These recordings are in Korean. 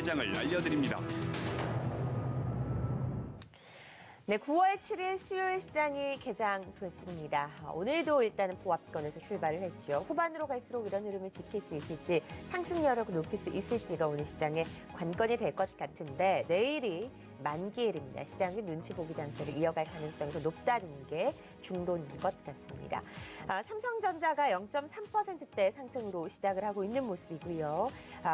시장을 알려드립니다. 네, 9월 7일 수요일 시장이 개장됐습니다. 오늘도 일단은 보합권에서 출발을 했죠. 후반으로 갈수록 이런 흐름을 지킬 수 있을지, 상승 여력을 높일 수 있을지가 오늘 시장의 관건이 될 것 같은데, 내일이 만기일입니다. 시장은 눈치 보기 장세를 이어갈 가능성이 더 높다는 게 중론인 것 같습니다. 삼성전자가 0.3%대 상승으로 시작을 하고 있는 모습이고요.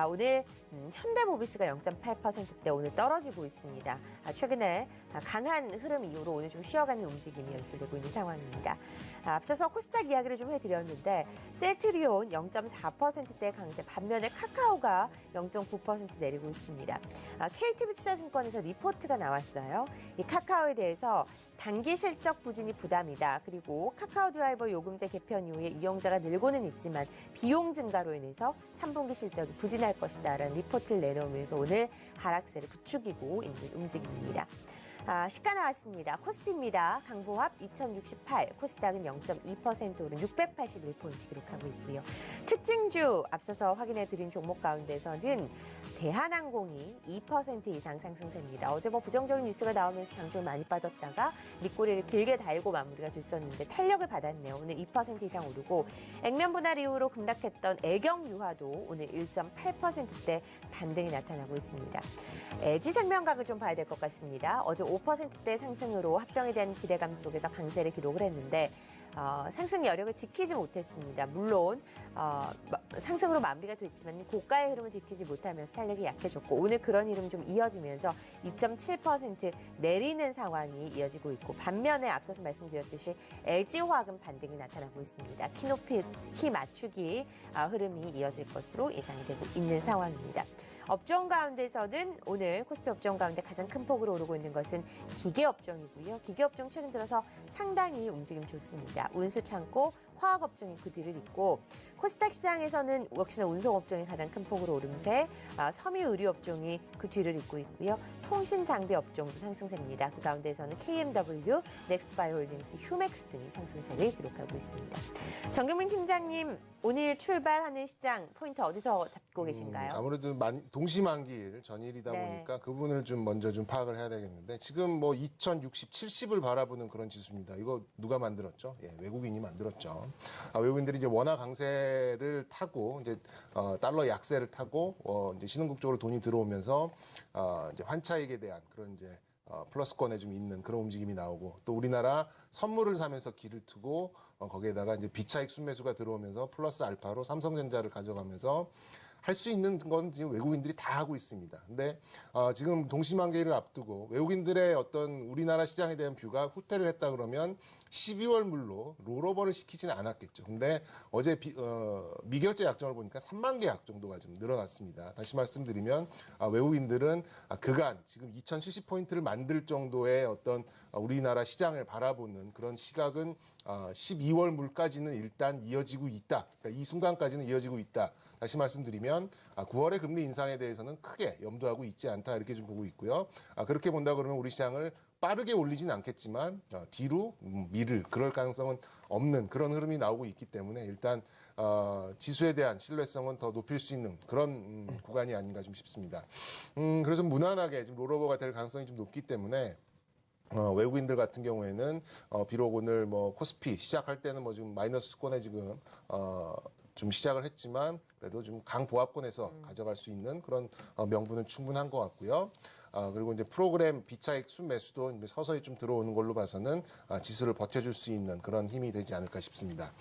오늘 현대모비스가 0.8%대 오늘 떨어지고 있습니다. 최근에 강한 흐름 이후로 오늘 좀 쉬어가는 움직임이 연출되고 있는 상황입니다. 앞서서 코스닥 이야기를 좀 해드렸는데 셀트리온 0.4%대 강세, 반면에 카카오가 0.9% 내리고 있습니다. KTB투자증권에서 리포트가 나왔어요. 이 카카오에 대해서 단기 실적 부진이 부담이다. 그리고 카카오 드라이버 요금제 개편 이후에 이용자가 늘고는 있지만 비용 증가로 인해서 3분기 실적이 부진할 것이다 라는 리포트를 내놓으면서 오늘 하락세를 부추기고 있는 움직임입니다. 시가 나왔습니다. 코스피입니다. 강보합 2068, 코스닥은 0.2% 오른 681포인트 기록하고 있고요. 특징주 앞서서 확인해드린 종목 가운데서는 대한항공이 2% 이상 상승세입니다. 어제 부정적인 뉴스가 나오면서 장중에 많이 빠졌다가 밑꼬리를 길게 달고 마무리가 됐었는데 탄력을 받았네요. 오늘 2% 이상 오르고 액면 분할 이후로 급락했던 애경유화도 오늘 1.8%대 반등이 나타나고 있습니다. LG생명각을 좀 봐야 될 것 같습니다. 어제 5%대 상승으로 합병에 대한 기대감 속에서 강세를 기록을 했는데 상승 여력을 지키지 못했습니다. 물론 상승으로 마무리가 됐지만 고가의 흐름을 지키지 못하면서 탄력이 약해졌고 오늘 그런 흐름 좀 이어지면서 2.7% 내리는 상황이 이어지고 있고 반면에 앞서서 말씀드렸듯이 LG화학은 반등이 나타나고 있습니다. 키 맞추기 흐름이 이어질 것으로 예상이 되고 있는 상황입니다. 업종 가운데서는 오늘 코스피 업종 가운데 가장 큰 폭으로 오르고 있는 것은 기계업종이고요. 기계업종 최근 들어서 상당히 움직임 좋습니다. 운수창고, 화학업종이 그 뒤를 잇고 코스닥 시장에서는 역시나 운송업종이 가장 큰 폭으로 오름세, 섬유의류업종이 그 뒤를 잇고 있고요. 통신장비업종도 상승세입니다. 그 가운데서는 KMW, 넥스트바이오홀딩스, 휴맥스 등이 상승세를 기록하고 있습니다. 정경민 팀장님, 오늘 출발하는 시장 포인트 어디서 잡고 계신가요? 아무래도 동시만기일 전일이다 네. 보니까 그 부분을 좀 먼저 좀 파악을 해야 되겠는데 지금 2060, 70을 바라보는 그런 지수입니다. 이거 누가 만들었죠? 예, 외국인이 만들었죠. 외국인들이 이제 원화 강세를 타고 이제 달러 약세를 타고 이제 신흥국 쪽으로 돈이 들어오면서 이제 환차익에 대한 그런 이제 플러스권에 좀 있는 그런 움직임이 나오고 또 우리나라 선물을 사면서 길을 트고 거기에다가 이제 비차익 순매수가 들어오면서 플러스 알파로 삼성전자를 가져가면서 할 수 있는 건 지금 외국인들이 다 하고 있습니다. 근데 지금 동시만기를 앞두고 외국인들의 어떤 우리나라 시장에 대한 뷰가 후퇴를 했다 그러면 12월 물로 롤오버를 시키지는 않았겠죠. 근데 어제 미결제 약정을 보니까 3만 개 약 정도가 좀 늘어났습니다. 다시 말씀드리면 외국인들은 그간 지금 2070포인트를 만들 정도의 어떤 우리나라 시장을 바라보는 그런 시각은 12월 물까지는 일단 이어지고 있다. 그러니까 이 순간까지는 이어지고 있다. 다시 말씀드리면 9월의 금리 인상에 대해서는 크게 염두하고 있지 않다 이렇게 좀 보고 있고요. 그렇게 본다 그러면 우리 시장을 빠르게 올리지는 않겠지만 뒤로 미를 그럴 가능성은 없는 그런 흐름이 나오고 있기 때문에 일단 지수에 대한 신뢰성은 더 높일 수 있는 그런 구간이 아닌가 좀 싶습니다. 그래서 무난하게 지금 롤오버가 될 가능성이 좀 높기 때문에 외국인들 같은 경우에는 비록 오늘 코스피 시작할 때는 지금 마이너스권에 지금 좀 시작을 했지만 그래도 좀 강보합권에서 가져갈 수 있는 그런 명분은 충분한 것 같고요. 그리고 이제 프로그램 비차익 순매수도 이제 서서히 좀 들어오는 걸로 봐서는 지수를 버텨줄 수 있는 그런 힘이 되지 않을까 싶습니다.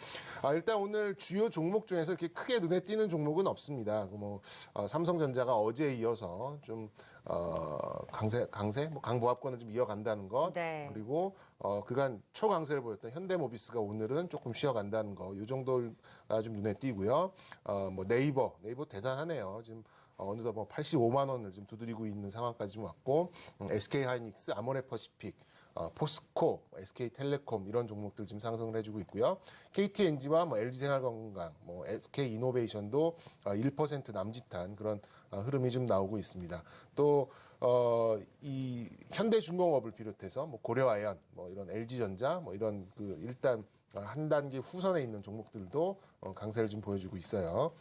일단 오늘 주요 종목 중에서 이렇게 크게 눈에 띄는 종목은 없습니다. 삼성전자가 어제에 이어서 좀 강보합권을 좀 이어간다는 것, 네. 그리고 그간 초강세를 보였던 현대모비스가 오늘은 조금 쉬어간다는 거, 이 정도가 좀 눈에 띄고요. 네이버 대단하네요. 지금 어느덧 85만 원을 좀 두드리고 있는 상황까지 왔고, SK하이닉스, 아모레퍼시픽, 포스코, SK텔레콤 이런 종목들 지금 상승을 해주고 있고요. KTNG와 LG생활건강, SK이노베이션도 1% 남짓한 그런 흐름이 좀 나오고 있습니다. 또 이 현대중공업을 비롯해서 고려아연, 이런 LG전자, 이런 일단 한 단계 후선에 있는 종목들도 강세를 좀 보여주고 있어요.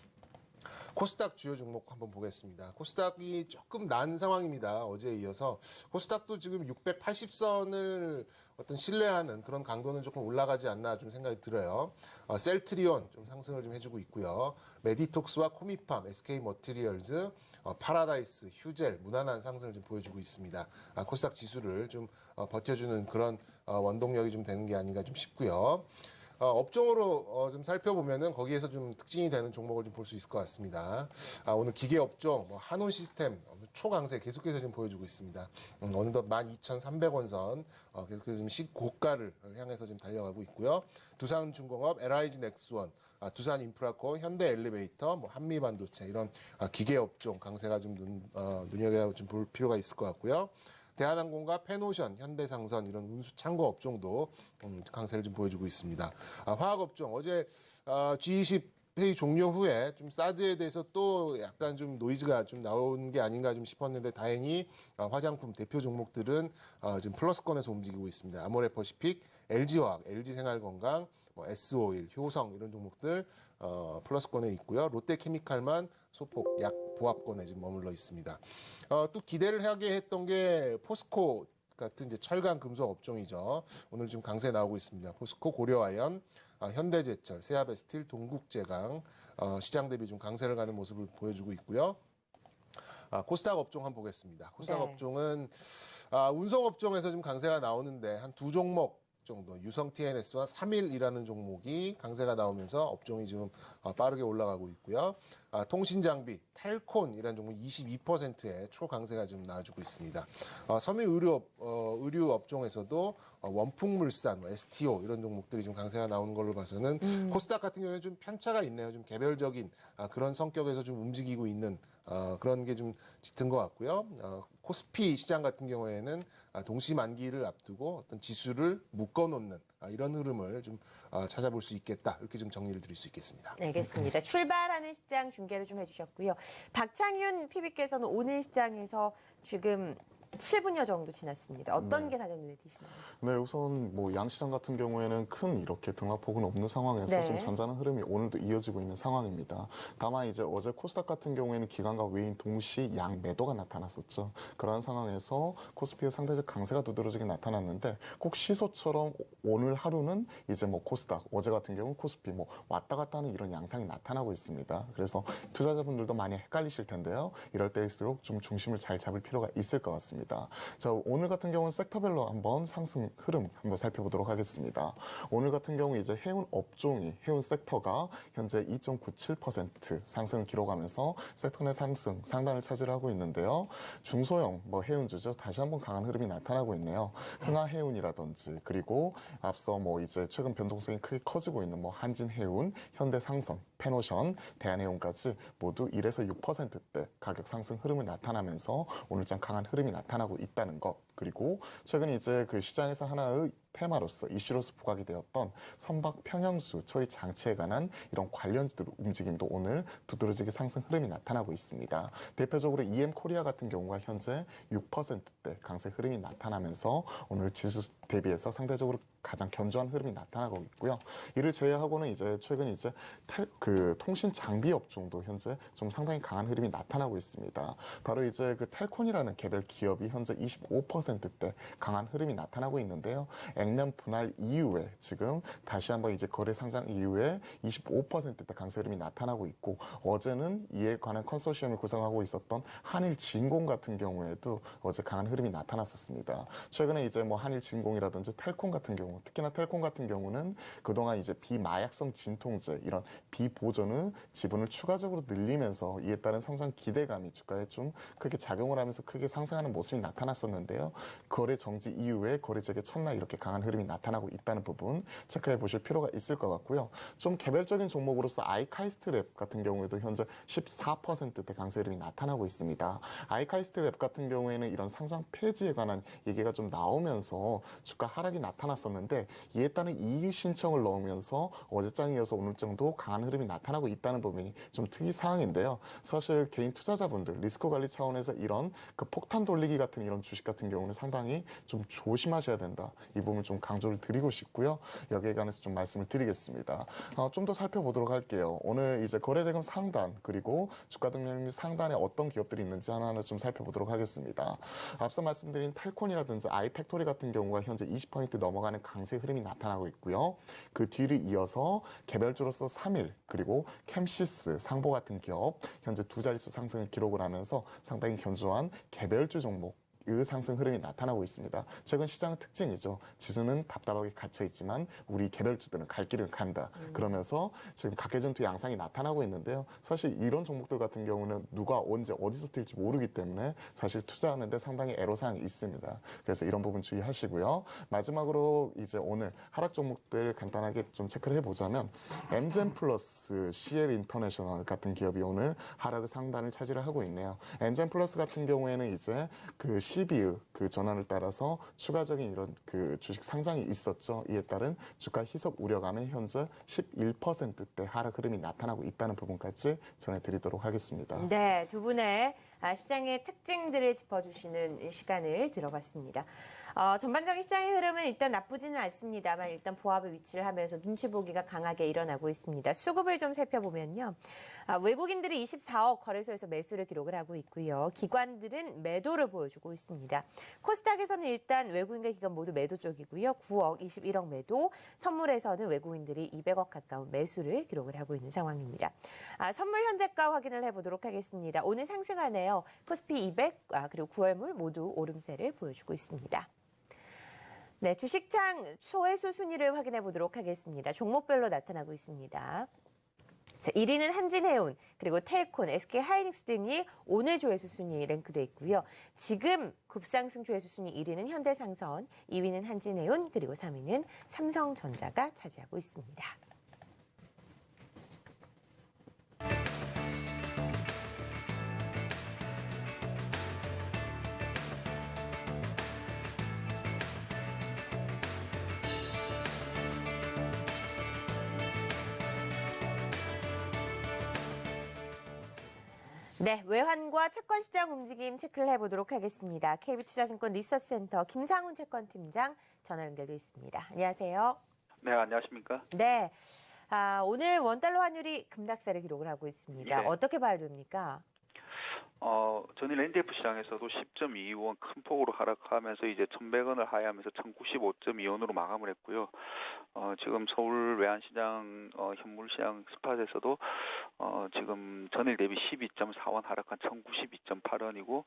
코스닥 주요 종목 한번 보겠습니다. 코스닥이 조금 난 상황입니다. 어제에 이어서 코스닥도 지금 680선을 어떤 신뢰하는 그런 강도는 조금 올라가지 않나 좀 생각이 들어요. 셀트리온 좀 상승을 좀 해주고 있고요. 메디톡스와 코미팜, SK머티리얼즈, 파라다이스, 휴젤 무난한 상승을 좀 보여주고 있습니다. 코스닥 지수를 좀 버텨주는 그런 원동력이 좀 되는 게 아닌가 좀 싶고요. 업종으로 좀 살펴보면은 거기에서 좀 특징이 되는 종목을 좀 볼 수 있을 것 같습니다. 오늘 기계 업종, 한온 시스템 초강세 계속해서 지금 보여주고 있습니다. 어느덧 12,300원 선 계속해서 지금 시고가를 향해서 지금 달려가고 있고요. 두산중공업, LIG 넥스원, 두산인프라코, 현대엘리베이터, 한미반도체 이런 기계 업종 강세가 좀 눈여겨 좀 볼 필요가 있을 것 같고요. 대한항공과 페노션, 현대상선 이런 운수 창고 업종도 강세를 좀 보여주고 있습니다. 화학업종 어제 G20 회의 종료 후에 좀 사드에 대해서 또 약간 좀 노이즈가 좀 나온 게 아닌가 좀 싶었는데 다행히 화장품 대표 종목들은 지금 플러스권에서 움직이고 있습니다. 아모레퍼시픽, LG화학, LG생활건강, S오일, 효성 이런 종목들 플러스권에 있고요. 롯데케미칼만 소폭 약 보합권에 지금 머물러 있습니다. 또 기대를 하게 했던 게 포스코 같은 이제 철강 금속 업종이죠. 오늘 지금 강세 나오고 있습니다. 포스코, 고려아연, 현대제철, 세아베스틸, 동국제강 시장 대비 좀 강세를 가는 모습을 보여주고 있고요. 코스닥 업종 한번 보겠습니다. 코스닥 네. 업종은 운송 업종에서 좀 강세가 나오는데 한 두 종목 정도 유성 TNS와 3일이라는 종목이 강세가 나오면서 업종이 지금 빠르게 올라가고 있고요. 통신장비, 텔콘이라는 종목 22%의 초강세가 지금 나와주고 있습니다. 섬유 의류 업종에서도 원풍물산, STO 이런 종목들이 좀 강세가 나오는 걸로 봐서는 코스닥 같은 경우에는 좀 편차가 있네요. 좀 개별적인 그런 성격에서 좀 움직이고 있는 그런 게 좀 짙은 것 같고요. 코스피 시장 같은 경우에는 동시 만기를 앞두고 어떤 지수를 묶어놓는 이런 흐름을 좀 찾아볼 수 있겠다. 이렇게 좀 정리를 드릴 수 있겠습니다. 알겠습니다. 출발하는 시장 중계를 좀 해주셨고요. 박창윤 PB께서는 오늘 시장에서 지금 7분여 정도 지났습니다. 어떤 게 가장 눈에 띄시나요? 네, 우선 뭐 양시장 같은 경우에는 큰 이렇게 등락폭은 없는 상황에서 네. 좀 잔잔한 흐름이 오늘도 이어지고 있는 상황입니다. 다만 이제 어제 코스닥 같은 경우에는 기관과 외인 동시 양 매도가 나타났었죠. 그러한 상황에서 코스피의 상대적 강세가 두드러지게 나타났는데 꼭 시소처럼 오늘 하루는 이제 뭐 코스닥, 어제 같은 경우는 코스피 뭐 왔다 갔다 하는 이런 양상이 나타나고 있습니다. 그래서 투자자분들도 많이 헷갈리실 텐데요. 이럴 때일수록 좀 중심을 잘 잡을 필요가 있을 것 같습니다. 자, 오늘 같은 경우는 섹터별로 한번 상승 흐름 한번 살펴보도록 하겠습니다. 오늘 같은 경우 이제 해운 업종이 해운 섹터가 현재 2.97% 상승을 기록하면서 섹터 내 상승 상단을 차지하고 있는데요. 중소형 뭐 해운주죠. 다시 한번 강한 흐름이 나타나고 있네요. 흥하해운이라든지 그리고 앞서 뭐 이제 최근 변동성이 크게 커지고 있는 뭐 한진해운, 현대상선, 페노션, 대한해운까지 모두 1에서 6%대 가격 상승 흐름을 나타나면서 오늘장 강한 흐름이 나타나고 있다는 것. 그리고 최근 이제 그 시장에서 하나의 테마로서 이슈로서 부각이 되었던 선박 평형수 처리 장치에 관한 이런 관련주들 움직임도 오늘 두드러지게 상승 흐름이 나타나고 있습니다. 대표적으로 EM코리아 같은 경우가 현재 6%대 강세 흐름이 나타나면서 오늘 지수 대비해서 상대적으로 가장 견조한 흐름이 나타나고 있고요. 이를 제외하고는 이제 최근 이제 그 통신 장비 업종도 현재 좀 상당히 강한 흐름이 나타나고 있습니다. 바로 이제 그 텔콘이라는 개별 기업이 현재 25%대 강한 흐름이 나타나고 있는데요. 액면 분할 이후에 지금 다시 한번 이제 거래 상장 이후에 25%대 강세 흐름이 나타나고 있고 어제는 이에 관한 컨소시엄을 구성하고 있었던 한일진공 같은 경우에도 어제 강한 흐름이 나타났었습니다. 최근에 이제 뭐 한일진공이라든지 텔콘 같은 경우 특히나 텔콘 같은 경우는 그동안 이제 비마약성 진통제 이런 비보존의 지분을 추가적으로 늘리면서 이에 따른 성장 기대감이 주가에 좀 크게 작용을 하면서 크게 상승하는 모습이 나타났었는데요. 거래 정지 이후에 거래 재개 첫날 이렇게 강한 흐름이 나타나고 있다는 부분 체크해 보실 필요가 있을 것 같고요. 좀 개별적인 종목으로서 아이카이스트랩 같은 경우에도 현재 14%대 강세 흐름이 나타나고 있습니다. 아이카이스트랩 같은 경우에는 이런 상장 폐지에 관한 얘기가 좀 나오면서 주가 하락이 나타났었는데 이에 따른 이의 신청을 넣으면서 어제장에 이어서 오늘 정도 강한 흐름이 나타나고 있다는 부분이 좀 특이 사항인데요. 사실 개인 투자자분들 리스크 관리 차원에서 이런 그 폭탄 돌리기 같은 이런 주식 같은 경우는 상당히 좀 조심하셔야 된다. 이 부분 점을 좀 강조를 드리고 싶고요. 여기에 관해서 좀 말씀을 드리겠습니다. 좀 더 살펴보도록 할게요. 오늘 이제 거래대금 상단 그리고 주가 등락률 상단에 어떤 기업들이 있는지 하나하나 좀 살펴보도록 하겠습니다. 앞서 말씀드린 텔콘이라든지 아이팩토리 같은 경우가 현재 20% 넘어가는 강세 흐름이 나타나고 있고요. 그 뒤를 이어서 개별주로서 3일 그리고 캠시스, 상보 같은 기업 현재 두 자릿수 상승을 기록을 하면서 상당히 견조한 개별주 종목 의 상승 흐름이 나타나고 있습니다. 최근 시장의 특징이죠. 지수는 답답하게 갇혀 있지만 우리 개별주들은 갈 길을 간다. 그러면서 지금 각개전투 양상이 나타나고 있는데요. 사실 이런 종목들 같은 경우는 누가 언제 어디서 튈지 모르기 때문에 사실 투자하는데 상당히 애로사항이 있습니다. 그래서 이런 부분 주의하시고요. 마지막으로 이제 오늘 하락 종목들 간단하게 좀 체크를 해보자면 엠젠 플러스, CL 인터내셔널 같은 기업이 오늘 하락의 상단을 차지를 하고 있네요. 엠젠 플러스 같은 경우에는 이제 그 CB의 그 전환을 따라서 추가적인 이런 그 주식 상장이 있었죠. 이에 따른 주가 희석 우려감에 현재 11%대 하락 흐름이 나타나고 있다는 부분까지 전해드리도록 하겠습니다. 네, 두 분의 시장의 특징들을 짚어주시는 시간을 들어봤습니다. 전반적인 시장의 흐름은 일단 나쁘지는 않습니다만 일단 보합의 위치를 하면서 눈치 보기가 강하게 일어나고 있습니다. 수급을 좀 살펴보면요. 외국인들이 24억 거래소에서 매수를 기록을 하고 있고요. 기관들은 매도를 보여주고 있습니다. 코스닥에서는 일단 외국인과 기관 모두 매도 쪽이고요. 9억, 21억 매도, 선물에서는 외국인들이 200억 가까운 매수를 기록을 하고 있는 상황입니다. 선물 현재가 확인을 해보도록 하겠습니다. 오늘 상승하네요. 코스피 200 그리고 9월물 모두 오름세를 보여주고 있습니다. 네, 주식창 소외수 순위를 확인해 보도록 하겠습니다. 종목별로 나타나고 있습니다. 자, 1위는 한진해운, 그리고 텔콘, SK하이닉스 등이 오늘 조회수 순위에 랭크되어 있고요. 지금 급상승 조회수 순위 1위는 현대상선, 2위는 한진해운, 그리고 3위는 삼성전자가 차지하고 있습니다. 네, 외환과 채권 시장 움직임 체크를 해보도록 하겠습니다. KB투자증권 리서치센터 김상훈 채권팀장 전화 연결돼 있습니다. 안녕하세요. 네, 안녕하십니까? 네, 오늘 원달러 환율이 급락세를 기록을 하고 있습니다. 네. 어떻게 봐야 됩니까? 전일 NDF 시장에서도 10.22원 큰 폭으로 하락하면서 이제 1,100원을 하회하면서 1,095.2원으로 마감을 했고요. 지금 서울 외환시장 현물시장 스팟에서도 지금 전일 대비 12.4원 하락한 1,092.8원이고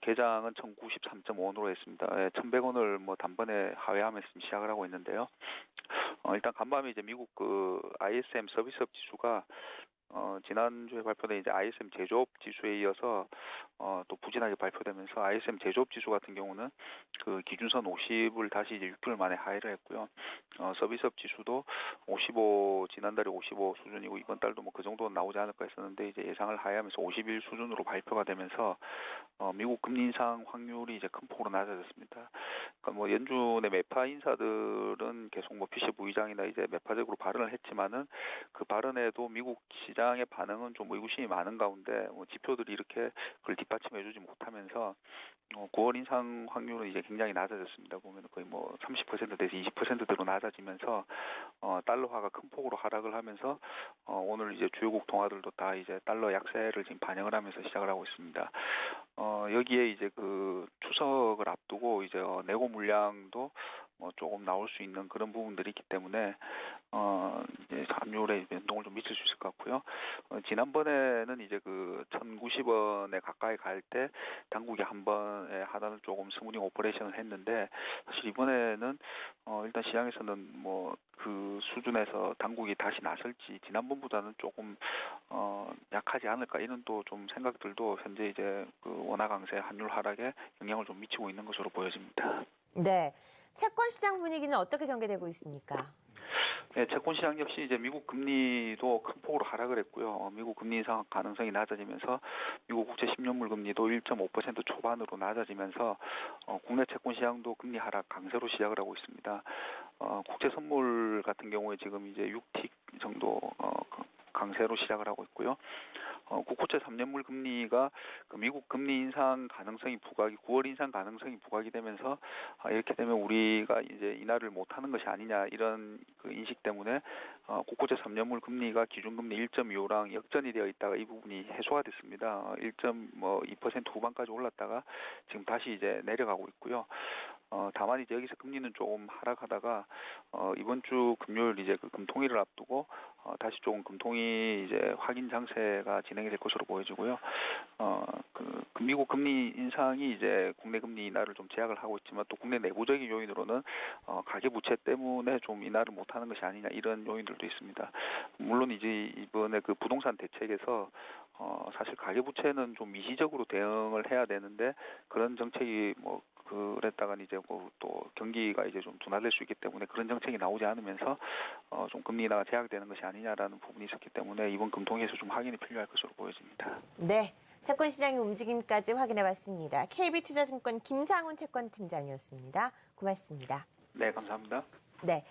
개장은 1,093.5원으로 했습니다. 1,100원을 뭐 단번에 하회하면서 시작을 하고 있는데요. 일단 간밤에 이제 미국 그 ISM 서비스업 지수가 지난주에 발표된 이제 ISM 제조업 지수에 이어서 또 부진하게 발표되면서 ISM 제조업 지수 같은 경우는 그 기준선 50을 다시 이제 6개월 만에 하회를 했고요. 서비스업 지수도 55 지난달에 55 수준이고 이번 달도 뭐 그 정도는 나오지 않을까 했었는데 이제 예상을 하회하면서 51 수준으로 발표가 되면서 미국 금리 인상 확률이 이제 큰 폭으로 낮아졌습니다. 그러니까 뭐 연준의 매파 인사들은 계속 뭐 피시 부의장이나 이제 매파적으로 발언을 했지만은 그 발언에도 미국 시장의 반응은 좀 의구심이 많은 가운데 지표들이 이렇게 그걸 뒷받침해주지 못하면서 9월 인상 확률은 이제 굉장히 낮아졌습니다. 보면 거의 뭐 30%대에서 20%대로 낮아지면서 달러화가 큰 폭으로 하락을 하면서 오늘 이제 주요국 동화들도 다 이제 달러 약세를 지금 반영을 하면서 시작을 하고 있습니다. 여기에 이제 그 추석을 앞두고 이제 내고 물량도 뭐 조금 나올 수 있는 그런 부분들이 있기 때문에 이제 환율에 변동을 좀 미칠 수 있을 것 같고요. 지난번에는 이제 그 1,090원에 가까이 갈 때 당국이 한 번에 하단을 조금 스무닝 오퍼레이션을 했는데 사실 이번에는 일단 시장에서는 뭐 그 수준에서 당국이 다시 나설지 지난번보다는 조금 약하지 않을까 이런 또 좀 생각들도 현재 이제 그 원화 강세 환율 하락에 영향을 좀 미치고 있는 것으로 보여집니다. 네, 채권 시장 분위기는 어떻게 전개되고 있습니까? 네, 채권 시장 역시 이제 미국 금리도 큰 폭으로 하락을 했고요. 미국 금리 인상 가능성이 낮아지면서 미국 국채 10년물 금리도 1.5% 초반으로 낮아지면서 국내 채권 시장도 금리 하락 강세로 시작을 하고 있습니다. 국채 선물 같은 경우에 지금 이제 6틱 정도 강세로 시작을 하고 있고요. 국고채 3년물 금리가 그 미국 금리 인상 가능성이 부각이 9월 인상 가능성이 부각이 되면서 이렇게 되면 우리가 이제 인하를 못하는 것이 아니냐 이런 그 인식 때문에 국고채 3년물 금리가 기준금리 1.25랑 역전이 되어 있다가 이 부분이 해소가 됐습니다. 1.2% 후반까지 올랐다가 지금 다시 이제 내려가고 있고요. 다만 이제 여기서 금리는 조금 하락하다가 이번 주 금요일 이제 그 금통위를 앞두고 다시 조금 금통위 이제 확인 장세가 진행이 될 것으로 보여지고요. 그 미국 금리 인상이 이제 국내 금리 인하를 좀 제약을 하고 있지만 또 국내 내부적인 요인으로는 가계 부채 때문에 좀 인하를 못하는 것이 아니냐 이런 요인들도 있습니다. 물론 이제 이번에 그 부동산 대책에서 사실 가계 부채는 좀 미시적으로 대응을 해야 되는데 그런 정책이 그랬다가 이제 또 경기가 이제 좀 둔화될 수 있기 때문에 그런 정책이 나오지 않으면서 좀 금리 인하가 제약되는 것이 아니냐라는 부분이 있었기 때문에 이번 금통위에서 좀 확인이 필요할 것으로 보여집니다. 네, 채권 시장의 움직임까지 확인해봤습니다. KB투자증권 김상훈 채권팀장이었습니다. 고맙습니다. 네, 감사합니다. 네,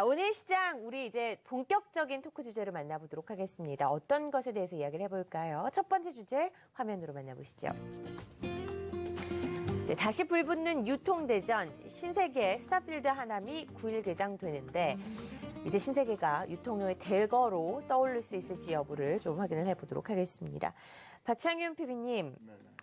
오늘 시장 우리 이제 본격적인 토크 주제로 만나보도록 하겠습니다. 어떤 것에 대해서 이야기를 해볼까요? 첫 번째 주제 화면으로 만나보시죠. 이제 다시 불붙는 유통대전 신세계 스타필드 하남이 9일 개장되는데 이제 신세계가 유통의 대거로 떠오를 수 있을지 여부를 좀 확인을 해보도록 하겠습니다. 박창윤 PB님,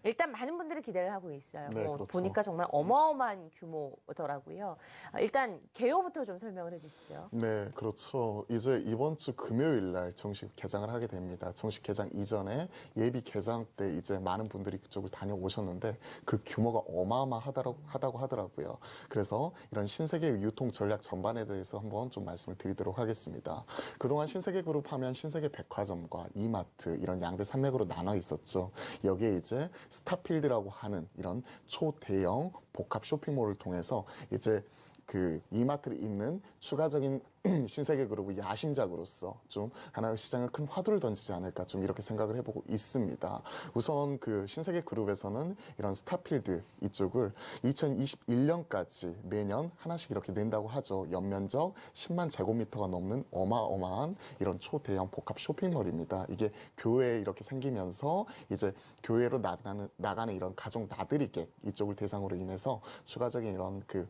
일단 많은 분들이 기대를 하고 있어요. 네, 그렇죠. 보니까 정말 어마어마한 규모더라고요. 일단 개요부터 좀 설명을 해주시죠. 네, 그렇죠. 이제 이번 주 금요일 날 정식 개장을 하게 됩니다. 정식 개장 이전에 예비 개장 때 이제 많은 분들이 그쪽을 다녀오셨는데 그 규모가 어마어마하다고 하더라고요. 그래서 이런 신세계 유통 전략 전반에 대해서 한번 좀 말씀을 드리도록 하겠습니다. 그동안 신세계 그룹 하면 신세계 백화점과 이마트 이런 양대 산맥으로 나눠 있었죠. 여기에 이제 스타필드라고 하는 이런 초대형 복합 쇼핑몰을 통해서 이제 그 이마트를 잇는 추가적인 신세계 그룹의 야심작으로서 좀 하나의 시장에 큰 화두를 던지지 않을까 좀 이렇게 생각을 해보고 있습니다. 우선 그 신세계 그룹에서는 이런 스타필드 이쪽을 2021년까지 매년 하나씩 이렇게 낸다고 하죠. 연면적 10만 제곱미터가 넘는 어마어마한 이런 초대형 복합 쇼핑몰입니다. 이게 교회에 이렇게 생기면서 이제 교회로 나가는 이런 가족 나들이객 이쪽을 대상으로 인해서 추가적인 이런 그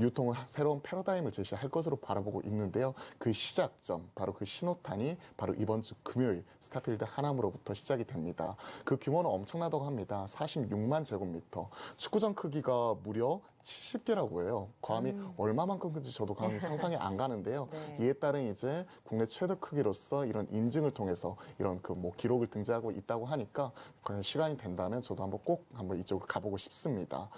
유통의 새로운 패러다임을 제시할 것으로 바라보고 있는데요. 그 시작점, 바로 그 신호탄이 바로 이번 주 금요일 스타필드 하남으로부터 시작이 됩니다. 그 규모는 엄청나다고 합니다. 46만 제곱미터. 축구장 크기가 무려 70개라고 해요. 감이 얼마만큼 큰지 저도 감이 상상이 안 가는데요. 네. 이에 따른 이제 국내 최대 크기로서 이런 인증을 통해서 이런 그 기록을 등재하고 있다고 하니까 그냥 시간이 된다면 저도 꼭 이쪽을 가보고 싶습니다.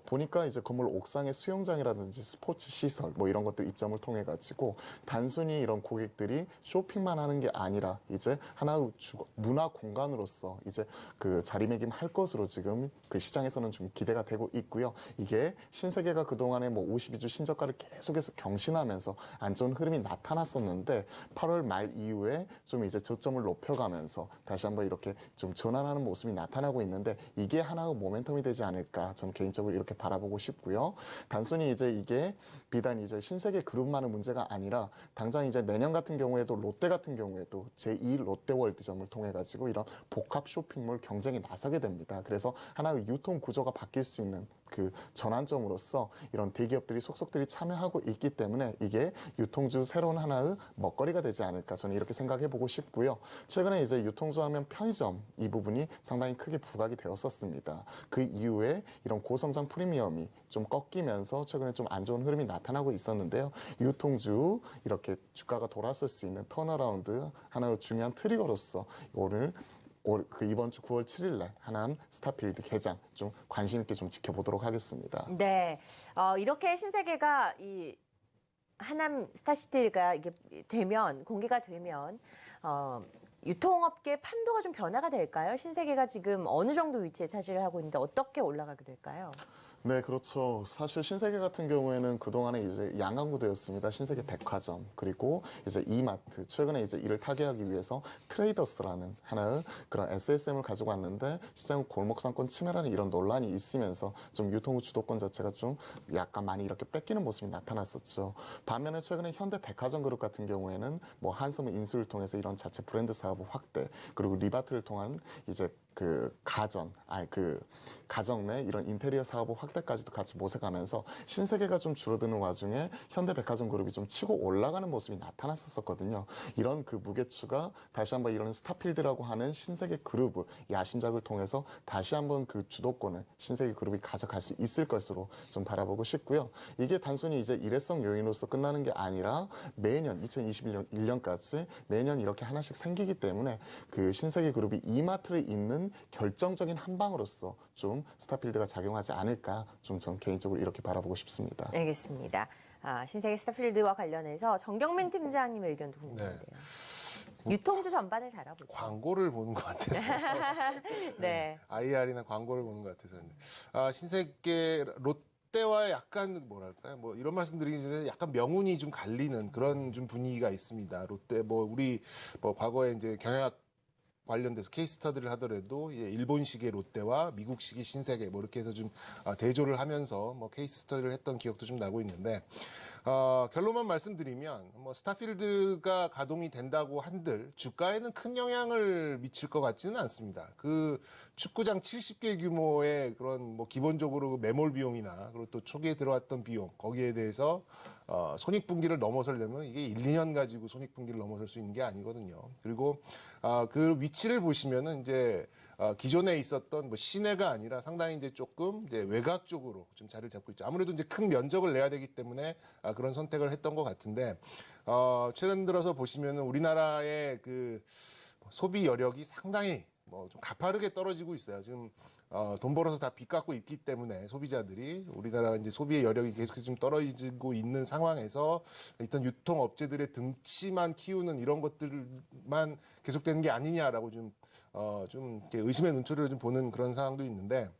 보니까 이제 건물 옥상에 수영장이라든지 스포츠 시설 이런 것들 입점을 통해 가지고 단순히 이런 고객들이 쇼핑만 하는 게 아니라 이제 하나의 문화 공간으로서 이제 그 자리매김할 것으로 지금 그 시장에서는 좀 기대가 되고 있고요. 이게 신세계가 그동안에 52주 신저가를 계속해서 경신하면서 안 좋은 흐름이 나타났었는데 8월 말 이후에 좀 이제 저점을 높여가면서 다시 한번 이렇게 좀 전환하는 모습이 나타나고 있는데 이게 하나의 모멘텀이 되지 않을까 저는 개인적으로 이렇게 바라보고 싶고요. 단순히 이제 이게 비단 이제 신세계 그룹만의 문제가 아니라 당장 이제 내년 같은 경우에도 롯데 같은 경우에도 제2 롯데월드점을 통해 가지고 이런 복합 쇼핑몰 경쟁에 나서게 됩니다. 그래서 하나의 유통 구조가 바뀔 수 있는 그 전환점으로서 이런 대기업들이 속속들이 참여하고 있기 때문에 이게 유통주 새로운 하나의 먹거리가 되지 않을까 저는 이렇게 생각해 보고 싶고요. 최근에 이제 유통주 하면 편의점 이 부분이 상당히 크게 부각이 되었었습니다. 그 이후에 이런 고성장 프리미엄이 좀 꺾이면서 최근에 좀 안 좋은 흐름이 나타나고 있었는데요. 유통주 이렇게 주가가 돌아설 수 있는 턴어라운드 하나의 중요한 트리거로서 오늘 이번 주 9월 7일 날 하남 스타필드 개장 좀 관심 있게 좀 지켜보도록 하겠습니다. 네, 이렇게 신세계가 이 하남 스타시티가 이게 공개가 되면 유통업계 판도가 좀 변화가 될까요? 신세계가 지금 어느 정도 위치에 차지를 하고 있는데 어떻게 올라가게 될까요? 네, 그렇죠. 사실 신세계 같은 경우에는 그동안에 이제 양강구도였습니다. 신세계 백화점, 그리고 이제 이마트. 최근에 이제 이를 타개하기 위해서 트레이더스라는 하나의 그런 SSM을 가지고 왔는데 시장 골목상권 침해라는 이런 논란이 있으면서 좀 유통구 주도권 자체가 좀 약간 많이 이렇게 뺏기는 모습이 나타났었죠. 반면에 최근에 현대 백화점 그룹 같은 경우에는 뭐 한섬 인수를 통해서 이런 자체 브랜드 사업을 확대, 그리고 리바트를 통한 이제 가정 내 이런 인테리어 사업의 확대까지도 같이 모색하면서 신세계가 좀 줄어드는 와중에 현대백화점 그룹이 좀 치고 올라가는 모습이 나타났었거든요. 이런 그 무게추가 다시 한번 이런 스타필드라고 하는 신세계 그룹의 야심작을 통해서 다시 한번 그 주도권을 신세계 그룹이 가져갈 수 있을 것으로 좀 바라보고 싶고요. 이게 단순히 이제 일회성 요인으로서 끝나는 게 아니라 매년 2021년까지 매년 이렇게 하나씩 생기기 때문에 그 신세계 그룹이 이마트를 잇는 결정적인 한 방으로서 좀 스타필드가 작용하지 않을까 좀 전 개인적으로 이렇게 바라보고 싶습니다. 알겠습니다. 신세계 스타필드와 관련해서 정경민 팀장님의 의견도 궁금한데요. 유통주 전반을 다뤄보죠. 광고를 보는 것 같아서. 네. IR이나 광고를 보는 것 같아서. 신세계 롯데와 약간 뭐랄까요? 뭐 이런 말씀드리기 전에 약간 명운이 좀 갈리는 그런 좀 분위기가 있습니다. 롯데 우리 과거에 이제 경영학 관련돼서 케이스 스터디를 하더라도 일본식의 롯데와 미국식의 신세계 이렇게 해서 좀 대조를 하면서 케이스 스터디를 했던 기억도 좀 나고 있는데 결론만 말씀드리면 스타필드가 가동이 된다고 한들 주가에는 큰 영향을 미칠 것 같지는 않습니다. 그 축구장 70개 규모의 그런 기본적으로 매몰 비용이나 그리고 또 초기에 들어왔던 비용 거기에 대해서 손익분기를 넘어서려면 이게 1, 2년 가지고 손익분기를 넘어설 수 있는 게 아니거든요. 그리고 그 위치를 보시면은 이제 기존에 있었던 시내가 아니라 상당히 이제 조금 이제 외곽 쪽으로 좀 자리를 잡고 있죠. 아무래도 이제 큰 면적을 내야 되기 때문에 그런 선택을 했던 것 같은데 최근 들어서 보시면은 우리나라의 그 소비 여력이 상당히 좀 가파르게 떨어지고 있어요. 지금 돈 벌어서 다 빚 갚고 있기 때문에 소비자들이 우리나라가 이제 소비의 여력이 계속해서 좀 떨어지고 있는 상황에서 일단 유통업체들의 등치만 키우는 이런 것들만 계속되는 게 아니냐라고 좀 이렇게 의심의 눈초리를 좀 보는 그런 상황도 있는데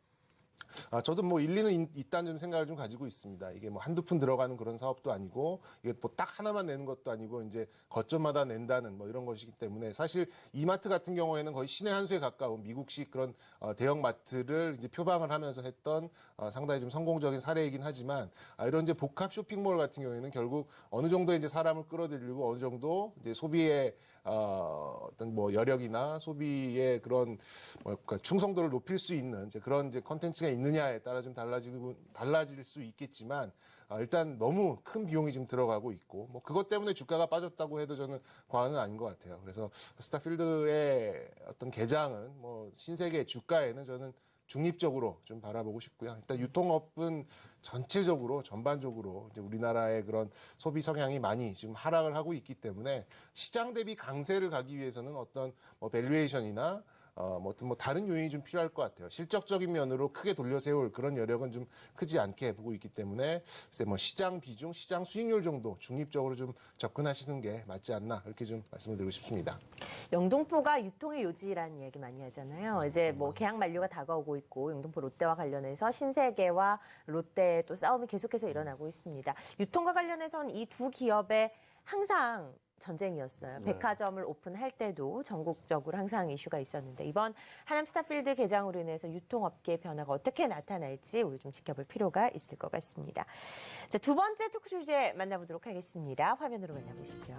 저도 일리는 있다는 좀 생각을 좀 가지고 있습니다. 이게 한두 푼 들어가는 그런 사업도 아니고 이게 딱 하나만 내는 것도 아니고 이제 거점마다 낸다는 이런 것이기 때문에 사실 이마트 같은 경우에는 거의 신의 한 수에 가까운 미국식 그런 대형 마트를 이제 표방을 하면서 했던 상당히 좀 성공적인 사례이긴 하지만 이런 이제 복합 쇼핑몰 같은 경우에는 결국 어느 정도 이제 사람을 끌어들이고 어느 정도 이제 소비의 어떤 여력이나 소비의 그런 충성도를 높일 수 있는 이제 그런 이제 컨텐츠가 있느냐에 따라 좀 달라질 수 있겠지만 일단 너무 큰 비용이 좀 들어가고 있고 그것 때문에 주가가 빠졌다고 해도 저는 과언은 아닌 것 같아요. 그래서 스타필드의 어떤 개장은 신세계 주가에는 저는 중립적으로 좀 바라보고 싶고요. 일단 유통업은 전체적으로 전반적으로 이제 우리나라의 그런 소비 성향이 많이 좀 하락을 하고 있기 때문에 시장 대비 강세를 가기 위해서는 어떤 밸류에이션이나 어떤 다른 요인이 좀 필요할 것 같아요. 실적적인 면으로 크게 돌려 세울 그런 여력은 좀 크지 않게 보고 있기 때문에 글쎄 시장 비중, 시장 수익률 정도 중립적으로 좀 접근하시는 게 맞지 않나 이렇게 좀 말씀을 드리고 싶습니다. 영등포가 유통의 요지라는 이야기 많이 하잖아요. 이제 계약 만료가 다가오고 있고 영등포 롯데와 관련해서 신세계와 롯데의 또 싸움이 계속해서 일어나고 있습니다. 유통과 관련해서는 이 두 기업의 항상 전쟁이었어요. 네. 백화점을 오픈할 때도 전국적으로 항상 이슈가 있었는데 이번 하남 스타필드 개장으로 인해서 유통업계의 변화가 어떻게 나타날지 우리 좀 지켜볼 필요가 있을 것 같습니다. 자, 두 번째 토크 주제 만나보도록 하겠습니다. 화면으로 만나보시죠.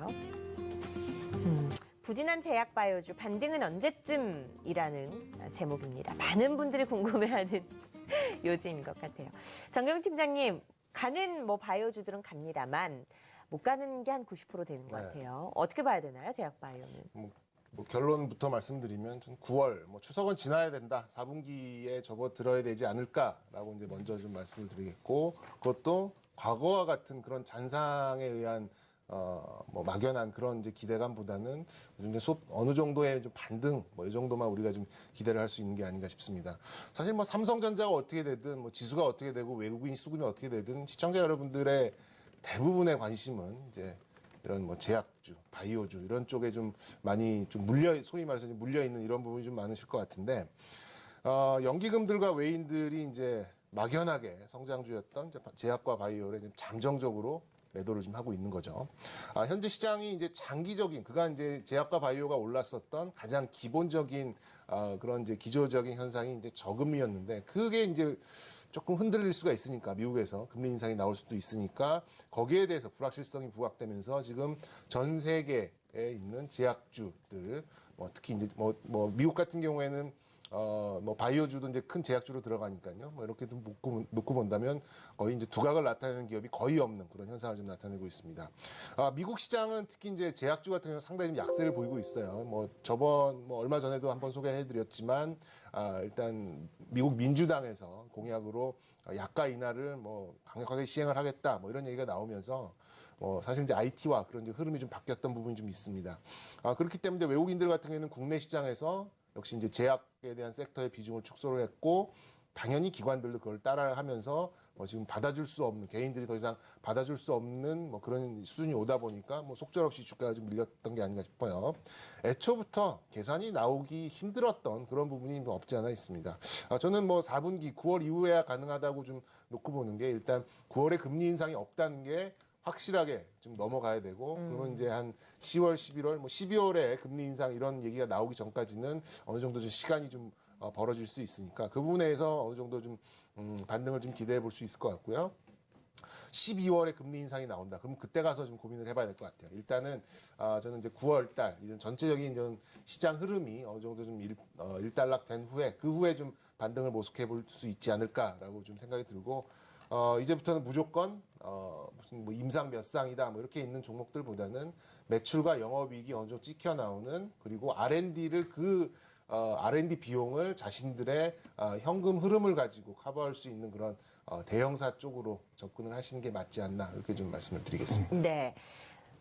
부진한 제약 바이오주 반등은 언제쯤이라는 제목입니다. 많은 분들이 궁금해하는 요지인 것 같아요. 정경민 팀장님, 가는 바이오주들은 갑니다만 못 가는 게 한 90% 되는 것 같아요. 어떻게 봐야 되나요, 제약 바이오는? 결론부터 말씀드리면 9월 추석은 지나야 된다. 4분기에 접어들어야 되지 않을까라고 이제 먼저 좀 말씀을 드리겠고 그것도 과거와 같은 그런 잔상에 의한 막연한 그런 이제 기대감보다는 어느 정도의 좀 반등 이 정도만 우리가 좀 기대를 할 수 있는 게 아닌가 싶습니다. 사실 삼성전자가 어떻게 되든 지수가 어떻게 되고 외국인 수급이 어떻게 되든 시청자 여러분들의 대부분의 관심은 이제 이런 제약주, 바이오주 이런 쪽에 좀 많이 좀 소위 말해서 물려 있는 이런 부분이 좀 많으실 것 같은데 연기금들과 외인들이 이제 막연하게 성장주였던 제약과 바이오에 좀 잠정적으로 매도를 좀 하고 있는 거죠. 현재 시장이 이제 장기적인 그간 이제 제약과 바이오가 올랐었던 가장 기본적인 그런 이제 기조적인 현상이 이제 저금리였는데 그게 이제 조금 흔들릴 수가 있으니까 미국에서 금리 인상이 나올 수도 있으니까 거기에 대해서 불확실성이 부각되면서 지금 전 세계에 있는 제약주들 특히 이제 미국 같은 경우에는 바이오주도 이제 큰 제약주로 들어가니까요. 이렇게 좀 놓고 본다면 거의 이제 두각을 나타내는 기업이 거의 없는 그런 현상을 좀 나타내고 있습니다. 미국 시장은 특히 이제 제약주 같은 경우는 상당히 좀 약세를 보이고 있어요. 얼마 전에도 한번 소개를 해드렸지만, 일단 미국 민주당에서 공약으로 약가 인하를 강력하게 시행을 하겠다 이런 얘기가 나오면서 사실 이제 IT와 그런 이제 흐름이 좀 바뀌었던 부분이 좀 있습니다. 그렇기 때문에 외국인들 같은 경우에는 국내 시장에서 역시 이제 제약에 대한 섹터의 비중을 축소를 했고 당연히 기관들도 그걸 따라하면서 지금 받아줄 수 없는 개인들이 더 이상 받아줄 수 없는 그런 수준이 오다 보니까 속절없이 주가가 좀 밀렸던 게 아닌가 싶어요. 애초부터 계산이 나오기 힘들었던 그런 부분이 없지 않아 있습니다. 저는 4분기 9월 이후에야 가능하다고 좀 놓고 보는 게 일단 9월에 금리 인상이 없다는 게 확실하게 좀 넘어가야 되고 그러면 이제 한 10월, 11월, 12월에 금리 인상 이런 얘기가 나오기 전까지는 어느 정도 좀 시간이 좀 벌어질 수 있으니까 그 부분에서 어느 정도 좀 반등을 좀 기대해 볼 수 있을 것 같고요. 12월에 금리 인상이 나온다. 그럼 그때 가서 좀 고민을 해봐야 될 것 같아요. 일단은 저는 이제 9월 달 이런 전체적인 이런 시장 흐름이 어느 정도 좀 일단락된 후에 그 후에 좀 반등을 모색해 볼 수 있지 않을까라고 좀 생각이 들고 이제부터는 무조건 무슨 임상 몇 상이다 이렇게 있는 종목들보다는 매출과 영업이익이 어느 정도 찍혀 나오는 그리고 R&D를 R&D 비용을 자신들의 현금 흐름을 가지고 커버할 수 있는 그런 대형사 쪽으로 접근을 하시는 게 맞지 않나 이렇게 좀 말씀을 드리겠습니다. 네.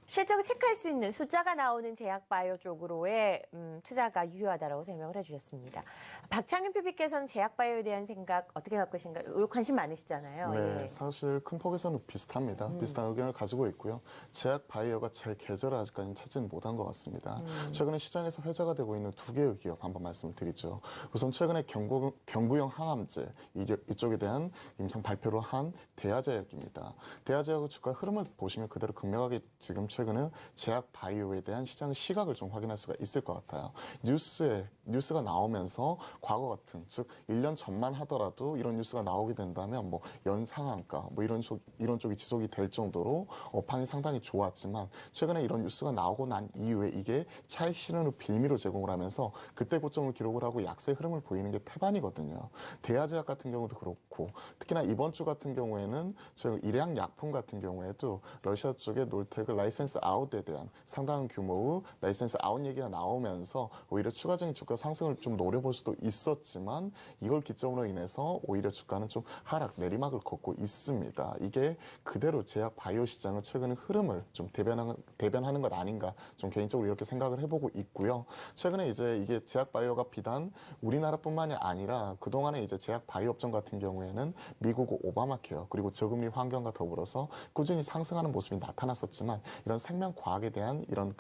실적을 체크할 수 있는 숫자가 나오는 제약 바이오 쪽으로의 투자가 유효하다라고 설명을 해주셨습니다. 박창윤 PB께서는 제약 바이오에 대한 생각 어떻게 갖고 계신가요? 관심 많으시잖아요. 네, 예. 사실 큰 폭에서는 비슷합니다. 비슷한 의견을 가지고 있고요. 제약 바이오가 제 계절을 아직까지는 찾지는 못한 것 같습니다. 최근에 시장에서 회자가 되고 있는 두 개의 기업 한번 말씀을 드리죠. 우선 최근에 경구용 항암제 이쪽에 대한 임상 발표를 한 대하제약입니다. 대하제약의 주가 흐름을 보시면 그대로 극명하게 지금 최근에 제약 바이오에 대한 시장의 시각을 좀 확인할 수가 있을 것 같아요. 뉴스가 나오면서 과거 같은 즉 1년 전만 하더라도 이런 뉴스가 나오게 된다면 연상한가 이런 쪽이 지속이 될 정도로 업황이 상당히 좋았지만 최근에 이런 뉴스가 나오고 난 이후에 이게 차익 실현을 빌미로 제공을 하면서 그때 고점을 기록을 하고 약세 흐름을 보이는 게 태반이거든요. 대하제약 같은 경우도 그렇고 특히나 이번 주 같은 경우에는 저희 일양약품 같은 경우에도 러시아 쪽에 놀텍을 라이센스 아웃에 대한 상당한 규모의 라이센스 아웃 얘기가 나오면서 오히려 추가적인 주가 상승을 좀 노려볼 수도 있었지만 이걸 기점으로 인해서 오히려 주가는 좀 하락 내리막을 걷고 있습니다. 이게 그대로 제약 바이오 시장은 최근에 흐름을 좀 대변하는 것 아닌가 좀 개인적으로 이렇게 생각을 해보고 있고요. 최근에 이제 이게 제약 바이오가 비단 우리나라뿐만이 아니라 그동안에 이제 제약 바이오 업종 같은 경우에는 미국 오바마 케어 그리고 저금리 환경과 더불어서 꾸준히 상승하는 모습이 나타났었지만 이런 생명 과학에 대한 이런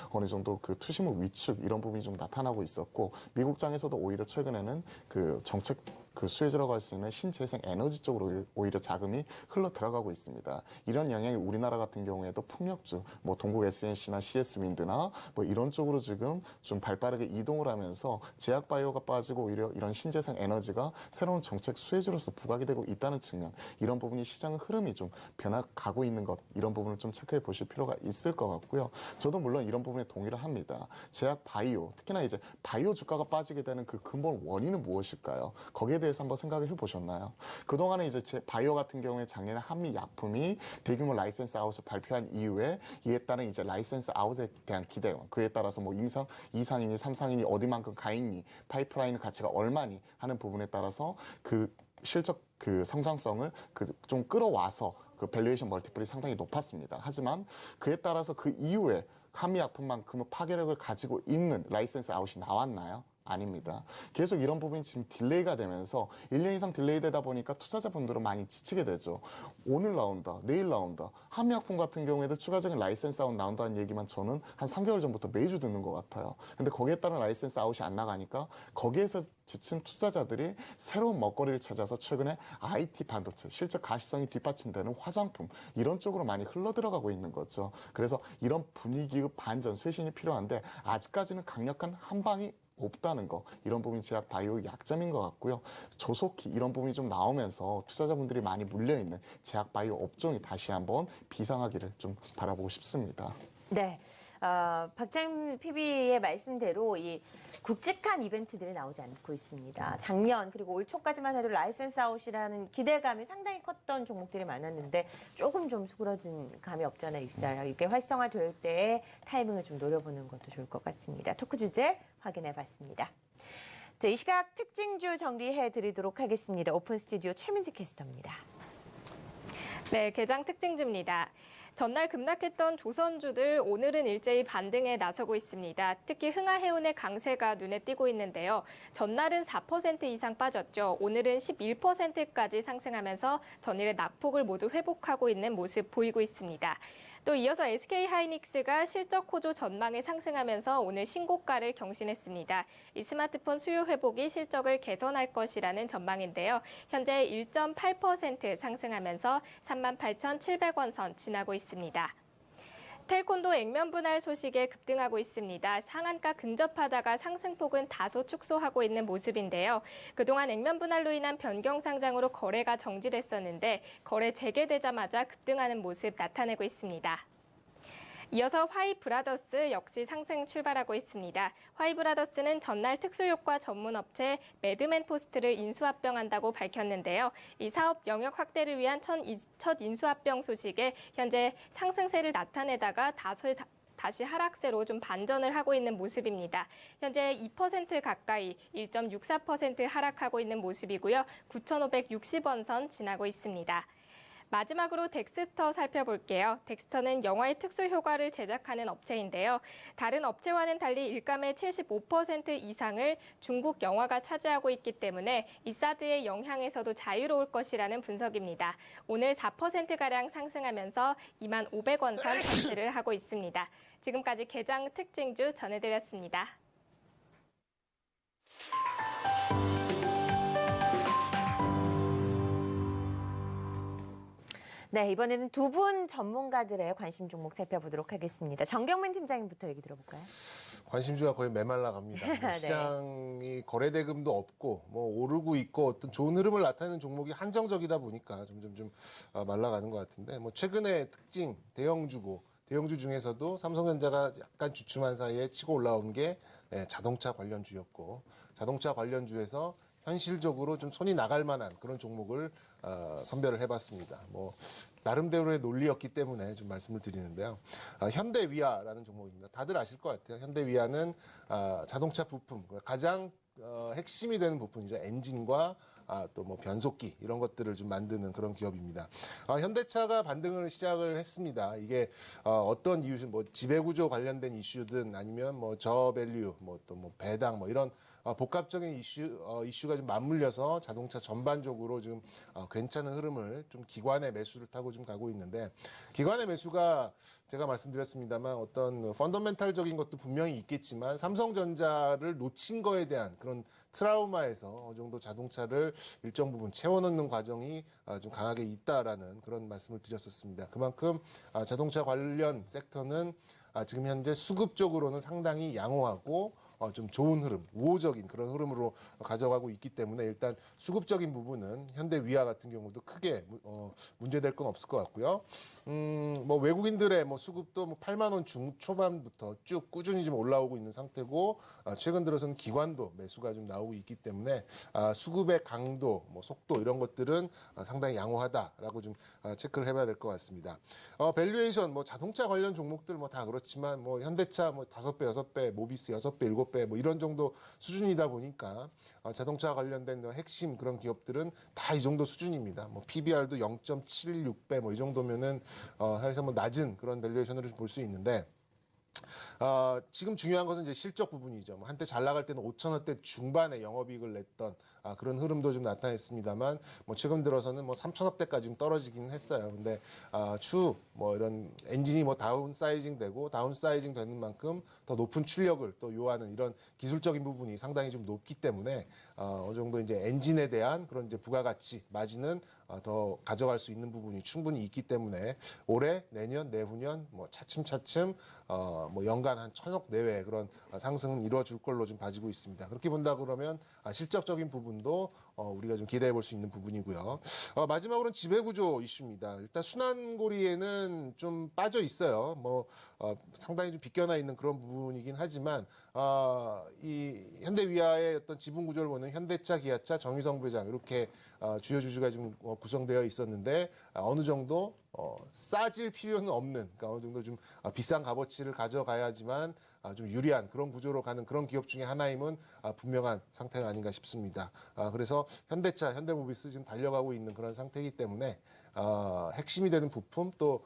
어느 정도 투심의 위축 이런 부분이 좀 나타나고 있었고 미국장에서도 오히려 최근에는 정책 수혜 들어갈 수 있는 신재생 에너지 쪽으로 오히려 자금이 흘러 들어가고 있습니다. 이런 영향이 우리나라 같은 경우에도 풍력주, 동국 SNC나 CS윈드나 이런 쪽으로 지금 좀 발빠르게 이동을 하면서 제약 바이오가 빠지고 오히려 이런 신재생 에너지가 새로운 정책 수혜주로서 부각이 되고 있다는 측면, 이런 부분이 시장의 흐름이 좀 변화가고 있는 것, 이런 부분을 좀 체크해 보실 필요가 있을 것 같고요. 저도 물론 이런 부분에 동의를 합니다. 제약 바이오, 특히나 이제 바이오 주가가 빠지게 되는 그 근본 원인은 무엇일까요? 거기에 대해서 한번 생각을 해보셨나요? 그동안에 이제 바이오 같은 경우에 작년에 한미 약품이 대규모 라이센스 아웃을 발표한 이후에 이에 따른 이제 라이센스 아웃에 대한 기대, 그에 따라서 임상 2상이니 3상이니 어디만큼 가 있니, 파이프라인 가치가 얼마니 하는 부분에 따라서 실적 성장성을 좀 끌어와서 밸류에이션 멀티플이 상당히 높았습니다. 하지만 그에 따라서 그 이후에 한미 약품만큼의 파괴력을 가지고 있는 라이센스 아웃이 나왔나요? 아닙니다. 계속 이런 부분이 지금 딜레이가 되면서 1년 이상 딜레이되다 보니까 투자자분들은 많이 지치게 되죠. 오늘 나온다, 내일 나온다. 한미약품 같은 경우에도 추가적인 라이센스 아웃 나온다는 얘기만 저는 한 3개월 전부터 매주 듣는 것 같아요. 근데 거기에 따른 라이센스 아웃이 안 나가니까 거기에서 지친 투자자들이 새로운 먹거리를 찾아서 최근에 IT 반도체, 실제 가시성이 뒷받침되는 화장품 이런 쪽으로 많이 흘러들어가고 있는 거죠. 그래서 이런 분위기의 반전, 쇄신이 필요한데 아직까지는 강력한 한방이 없다는 거, 이런 부분이 제약 바이오의 약점인 것 같고요. 조속히 이런 부분이 좀 나오면서 투자자분들이 많이 물려있는 제약 바이오 업종이 다시 한번 비상하기를 좀 바라보고 싶습니다. 네. 박찬임 PB의 말씀대로 이 굵직한 이벤트들이 나오지 않고 있습니다. 작년 그리고 올 초까지만 해도 라이센스 아웃이라는 기대감이 상당히 컸던 종목들이 많았는데 조금 좀 수그러진 감이 없지 않아 있어요. 이게 활성화될 때의 타이밍을 좀 노려보는 것도 좋을 것 같습니다. 토크 주제 확인해 봤습니다. 자, 이 시각 특징주 정리해 드리도록 하겠습니다. 오픈 스튜디오 최민지 캐스터입니다. 네, 개장 특징주입니다. 전날 급락했던 조선주들 오늘은 일제히 반등에 나서고 있습니다. 특히 흥하해운의 강세가 눈에 띄고 있는데요. 전날은 4% 이상 빠졌죠. 오늘은 11%까지 상승하면서 전일의 낙폭을 모두 회복하고 있는 모습 보이고 있습니다. 또 이어서 SK하이닉스가 실적 호조 전망에 상승하면서 오늘 신고가를 경신했습니다. 이 스마트폰 수요 회복이 실적을 개선할 것이라는 전망인데요. 현재 1.8% 상승하면서 38,700원 선 지나고 있습니다. 텔콘도 액면 분할 소식에 급등하고 있습니다. 상한가 근접하다가 상승폭은 다소 축소하고 있는 모습인데요. 그동안 액면 분할로 인한 변경 상장으로 거래가 정지됐었는데 거래 재개되자마자 급등하는 모습 나타내고 있습니다. 이어서 화이브라더스 역시 상승 출발하고 있습니다. 화이브라더스는 전날 특수효과 전문 업체 매드맨포스트를 인수합병한다고 밝혔는데요. 이 사업 영역 확대를 위한 첫 인수합병 소식에 현재 상승세를 나타내다가 다시 하락세로 좀 반전을 하고 있는 모습입니다. 현재 2% 가까이 1.64% 하락하고 있는 모습이고요. 9,560원 선 지나고 있습니다. 마지막으로 덱스터 살펴볼게요. 덱스터는 영화의 특수 효과를 제작하는 업체인데요. 다른 업체와는 달리 일감의 75% 이상을 중국 영화가 차지하고 있기 때문에 이 사드의 영향에서도 자유로울 것이라는 분석입니다. 오늘 4%가량 상승하면서 25,000원 선 터치를 하고 있습니다. 지금까지 개장 특징주 전해드렸습니다. 네, 이번에는 두 분 전문가들의 관심 종목 살펴보도록 하겠습니다. 정경민 팀장님부터 얘기 들어볼까요? 관심주가 거의 메말라 갑니다. 네. 시장이 거래 대금도 없고 뭐 오르고 있고 어떤 좋은 흐름을 나타내는 종목이 한정적이다 보니까 점점 좀 말라가는 것 같은데 뭐 최근에 특징 대형주 중에서도 삼성전자가 약간 주춤한 사이에 치고 올라온 게 자동차 관련주였고 자동차 관련주에서 현실적으로 좀 손이 나갈 만한 그런 종목을 선별을 해봤습니다. 뭐 나름대로의 논리였기 때문에 좀 말씀을 드리는데요. 현대위아라는 종목입니다. 다들 아실 것 같아요. 현대위아는 자동차 부품 가장 핵심이 되는 부분이죠. 엔진과 또 뭐 변속기 이런 것들을 좀 만드는 그런 기업입니다. 현대차가 반등을 시작을 했습니다. 이게 어떤 이유, 뭐 지배구조 관련된 이슈든 아니면 뭐 저밸류, 뭐 또 뭐 배당, 뭐 이런 복합적인 이슈가 좀 맞물려서 자동차 전반적으로 지금 괜찮은 흐름을 좀 기관의 매수를 타고 좀 가고 있는데 기관의 매수가 제가 말씀드렸습니다만 어떤 펀더멘탈적인 것도 분명히 있겠지만 삼성전자를 놓친 거에 대한 그런 트라우마에서 어느 정도 자동차를 일정 부분 채워넣는 과정이 좀 강하게 있다라는 그런 말씀을 드렸었습니다. 그만큼 자동차 관련 섹터는 지금 현재 수급적으로는 상당히 양호하고 좀 좋은 흐름, 우호적인 그런 흐름으로 가져가고 있기 때문에 일단 수급적인 부분은 현대위아 같은 경우도 크게 문제될 건 없을 것 같고요. 뭐 외국인들의 뭐 수급도 뭐 8만 원 중초반부터 쭉 꾸준히 좀 올라오고 있는 상태고 최근 들어서는 기관도 매수가 좀 나오고 있기 때문에 수급의 강도, 뭐 속도 이런 것들은 상당히 양호하다라고 좀 체크를 해봐야 될 것 같습니다. 밸류에이션 뭐 자동차 관련 종목들 뭐 다 그렇지만 뭐 현대차 뭐 5배, 6배, 모비스 6배, 7배 뭐 이런 정도 수준이다 보니까 자동차 관련된 핵심 그런 기업들은 다 이 정도 수준입니다. 뭐 PBR도 0.76배 뭐 이 정도면은 사실상 뭐 낮은 그런 밸류에이션으로 볼 수 있는데 지금 중요한 것은 이제 실적 부분이죠. 뭐 한때 잘 나갈 때는 5천원대 중반의 영업이익을 냈던 그런 흐름도 좀 나타냈습니다만, 뭐 최근 들어서는 뭐 3천억대까지 좀 떨어지긴 했어요. 근데 추후 뭐 이런 엔진이 뭐 다운사이징 되는 만큼 더 높은 출력을 또 요하는 이런 기술적인 부분이 상당히 좀 높기 때문에 어느 정도 이제 엔진에 대한 그런 이제 부가가치 마진은 더 가져갈 수 있는 부분이 충분히 있기 때문에 올해, 내년, 내후년 뭐 차츰차츰 뭐 연간 한 1,000억 내외 그런 상승은 이루어질 걸로 좀 봐지고 있습니다. 그렇게 본다 그러면 실적적인 부분도 우리가 좀 기대해 볼 수 있는 부분이고요. 마지막으로는 지배구조 이슈입니다. 일단 순환고리에는 좀 빠져 있어요. 뭐 상당히 좀 비껴나 있는 그런 부분이긴 하지만 이 현대위아의 어떤 지분 구조를 보는 현대차, 기아차, 정유성 배장 이렇게 주요 주주가 좀 구성되어 있었는데 어느 정도 싸질 필요는 없는, 그러니까 어느 정도 좀 비싼 값어치를 가져가야지만 좀 유리한 그런 구조로 가는 그런 기업 중에 하나임은 분명한 상태가 아닌가 싶습니다. 그래서 현대차, 현대모비스 지금 달려가고 있는 그런 상태이기 때문에 핵심이 되는 부품 또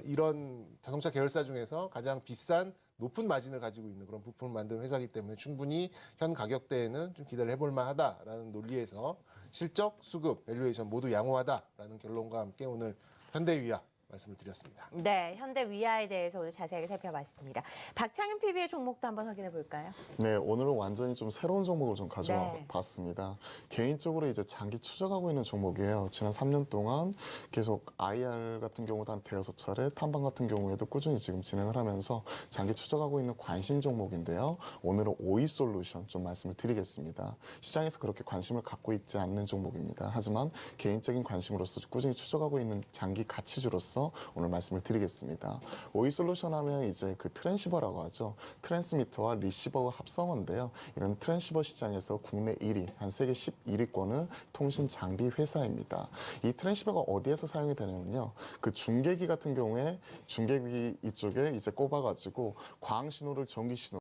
이런 자동차 계열사 중에서 가장 비싼 높은 마진을 가지고 있는 그런 부품을 만드는 회사이기 때문에 충분히 현 가격대에는 좀 기대를 해볼 만하다라는 논리에서 실적, 수급, 밸류에이션 모두 양호하다라는 결론과 함께 오늘 현대위아 말씀을 드렸습니다. 네, 현대 위아에 대해서 오늘 자세하게 살펴봤습니다. 박창윤 PB의 종목도 한번 확인해 볼까요? 네, 오늘은 완전히 좀 새로운 종목을 좀 가져와 네. 봤습니다. 개인적으로 이제 장기 추적하고 있는 종목이에요. 지난 3년 동안 계속 IR 같은 경우도 한 대여섯 차례, 탐방 같은 경우에도 꾸준히 지금 진행을 하면서 장기 추적하고 있는 관심 종목인데요. 오늘은 오이솔루션 좀 말씀을 드리겠습니다. 시장에서 그렇게 관심을 갖고 있지 않는 종목입니다. 하지만 개인적인 관심으로서 꾸준히 추적하고 있는 장기 가치주로서 오늘 말씀을 드리겠습니다. 오이솔루션 하면 이제 그 트랜시버라고 하죠. 트랜스미터와 리시버 합성어인데요. 이런 트랜시버 시장에서 국내 1위, 한 세계 11위권은 통신 장비 회사입니다. 이 트랜시버가 어디에서 사용이 되냐면요. 그 중계기 같은 경우에 중계기 이쪽에 이제 꼽아가지고 광 신호를 전기 신호